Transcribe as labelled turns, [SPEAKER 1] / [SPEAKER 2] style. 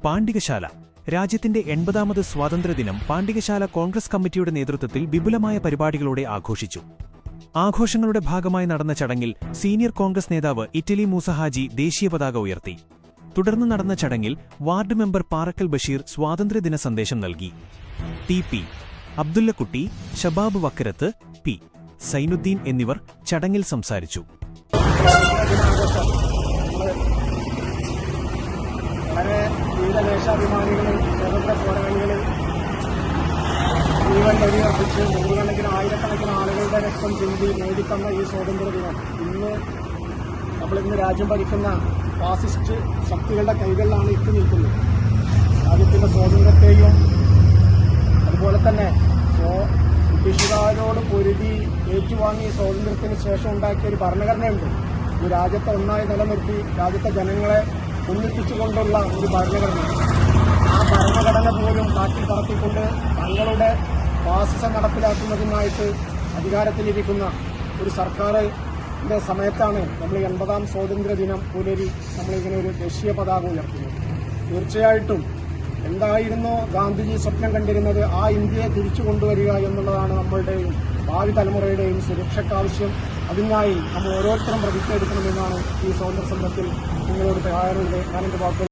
[SPEAKER 1] പാണ്ടികശാല രാജ്യത്തിന്റെ 80ാമത് സ്വാതന്ത്ര്യദിനം പാണ്ടികശാല കോൺഗ്രസ് കമ്മിറ്റിയുടെ നേതൃത്വത്തിൽ വിപുലമായ പരിപാടികളോടെ ആഘോഷിച്ചു. ആഘോഷങ്ങളുടെ ഭാഗമായി നടന്ന ചടങ്ങിൽ സീനിയർ കോൺഗ്രസ് നേതാവ് ഇറ്റലി മൂസ ഹാജി ദേശീയ പതാക ഉയർത്തി. തുടർന്ന് നടന്ന ചടങ്ങിൽ വാർഡ് മെമ്പർ പാറക്കൽ ബഷീർ സ്വാതന്ത്ര്യദിന സന്ദേശം നൽകി. ടി.പി. അബ്ദുല്ലക്കുട്ടി, ഷബാബ് വക്കരത്ത്, പി. സൈനുദ്ദീൻ എന്നിവർ ചടങ്ങിൽ സംസാരിച്ചു.
[SPEAKER 2] വളരെ ദേശാഭിമാനികളും സ്വതന്ത്ര പോരാളികളും ജീവൻ വഴിയർപ്പിച്ച് നൂറുകണക്കിന് ആയിരക്കണക്കിന് ആളുകളുടെ രക്തം ചിന്തി നേടിത്തന്ന ഈ സ്വാതന്ത്ര്യ ദിനം നമ്മളിന്ന് രാജ്യം ഭരിക്കുന്ന ഫാസിസ്റ്റ് ശക്തികളുടെ കൈകളിലാണ് എത്തി നിൽക്കുന്നത്. രാജ്യത്തിന്റെ സ്വാതന്ത്ര്യത്തെയും അതുപോലെ തന്നെ ബ്രിട്ടീഷുകാരോട് പൊരുതി ഏറ്റുവാങ്ങി സ്വാതന്ത്ര്യത്തിന് ശേഷം ഉണ്ടാക്കിയ ഒരു ഭരണഘടനയുണ്ട്. ഈ രാജ്യത്തെ ഒന്നായി നിലനിർത്തി രാജ്യത്തെ ജനങ്ങളെ ഒന്നിപ്പിച്ചുകൊണ്ടുള്ള ഒരു ഭരണഘടന. ആ ഭരണഘടന പോലും കാറ്റിൽ പറത്തിക്കൊണ്ട് തങ്ങളുടെ ഫാസിസം നടപ്പിലാക്കുന്നതിനായിട്ട് അധികാരത്തിലിരിക്കുന്ന ഒരു സർക്കാരിന്റെ സമയത്താണ് നമ്മൾ 80ാം സ്വാതന്ത്ര്യ ദിനം പുലരി നമ്മളിങ്ങനെ ഒരു ദേശീയ പതാക ഉയർത്തുന്നത്. തീർച്ചയായിട്ടും എന്തായിരുന്നു ഗാന്ധിജി സ്വപ്നം കണ്ടിരുന്നത്? ആ ഇന്ത്യയെ തിരിച്ചു കൊണ്ടുവരിക എന്നുള്ളതാണ് നമ്മളുടെയും ഭാവി തലമുറയുടെയും സുരക്ഷയ്ക്കാവശ്യം. അതിനായി നമ്മൾ ഓരോരുത്തരും പ്രതിജ്ഞ എടുക്കണമെന്നാണ് ഈ സ്വാതന്ത്ര്യ സമരത്തിൽ നിങ്ങളോട് തയ്യാറുള്ളത്. ഞാൻ എന്റെ വാക്കുകൾ